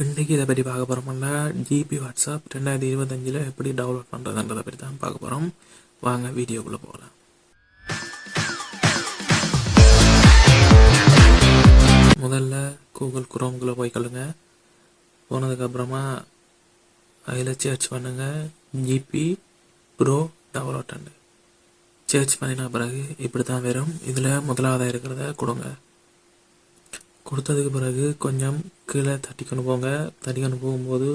இன்றைக்கி இதை பற்றி பார்க்க போகிறோம்னா ஜிபி வாட்ஸ்அப் 2025 எப்படி டவுன்லோட் பண்ணுறதுன்றதை பற்றி தான் பார்க்க போகிறோம். வாங்க வீடியோக்குள்ளே போகலாம். முதல்ல கூகுள் குரோம்குள்ளே போய்க்கொள்ளுங்க. போனதுக்கப்புறமா அதில் சர்ச் பண்ணுங்கள் ஜிபி ப்ரோ டவுன்லோட். சர்ச் பண்ணின பிறகு இப்படி தான் வரும். இதில் முதலாவதாக இருக்கிறத கொடுங்க. கொடுத்ததுக்கு பிறகு கொஞ்சம் கீழே தட்டிக்கொண்டு போங்க. தட்டிக்கொண்டு போகும்போது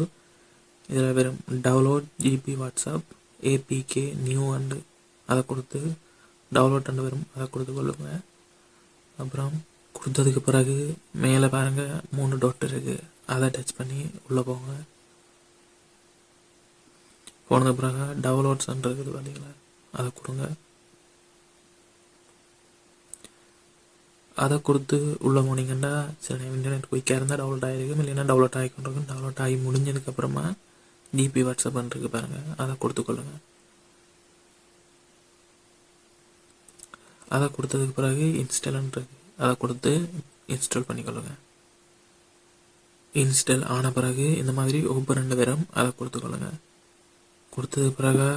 இதில் வெறும் download GB WhatsApp APK new and அதை கொடுத்து டவுன்லோட் அண்டு வரும். அதை கொடுத்து கொள்ளுங்க. அப்புறம் கொடுத்ததுக்கு பிறகு மேலே பாருங்கள் 3 டாட் இருக்குது. அதை டச் பண்ணி உள்ளே போங்க. போனதுக்கு பிறகு டவுன்லோட்ஸ்ன்னு இருக்குது பார்த்தீங்களா, அதை கொடுங்க. அதை கொடுத்து உள்ளே போனீங்கன்னா சில நேரம் இன்டர்நெட் குயிக்காக இருந்தால் டவுன்லோட் ஆகிருக்கும், இல்லைன்னா டவுன்லோட் ஆகிக்கொண்டிருக்கும். டவுன்லோட் ஆகி முடிஞ்சதுக்கப்புறமா ஜிபி வாட்ஸ்அப் இருக்கு பாருங்கள், அதை கொடுத்துக்கொள்ளுங்க. அதை கொடுத்ததுக்கு பிறகு இன்ஸ்டால்ன்றது அதை கொடுத்து இன்ஸ்டால் பண்ணிக்கொள்ளுங்க. இன்ஸ்டால் ஆன பிறகு இந்த மாதிரி ஒவ்வொரு 2 பேரும் அதை கொடுத்துக்கொள்ளுங்க. கொடுத்ததுக்கு பிறகு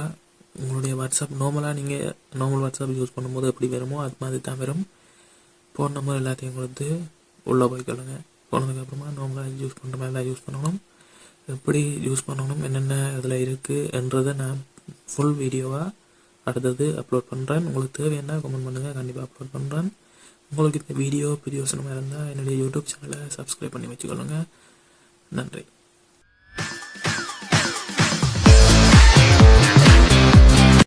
உங்களுடைய வாட்ஸ்அப் நீங்கள் நார்மல் வாட்ஸ்அப் யூஸ் பண்ணும்போது எப்படி வருமோ அது மாதிரி தான் வரும். ஃபோன் நம்பர் எல்லாத்தையும் கொடுத்து உள்ளே போய்க்கொள்ளுங்க. போனதுக்கப்புறமா நார்மலாக யூஸ் பண்ணுற மாதிரி தான் யூஸ் பண்ணணும். எப்படி யூஸ் பண்ணணும், என்னென்ன இதில் இருக்குன்றதை நான் ஃபுல் வீடியோவாக அடுத்தது அப்லோட் பண்ணுறேன். உங்களுக்கு தேவையான கமெண்ட் பண்ணுங்கள், கண்டிப்பாக அப்லோட் பண்ணுறேன். உங்களுக்கு இந்த வீடியோ பிரியோசனமாக இருந்தால் என்னுடைய யூடியூப் சேனலை சப்ஸ்கிரைப் பண்ணி வச்சுக்கொள்ளுங்கள். நன்றி.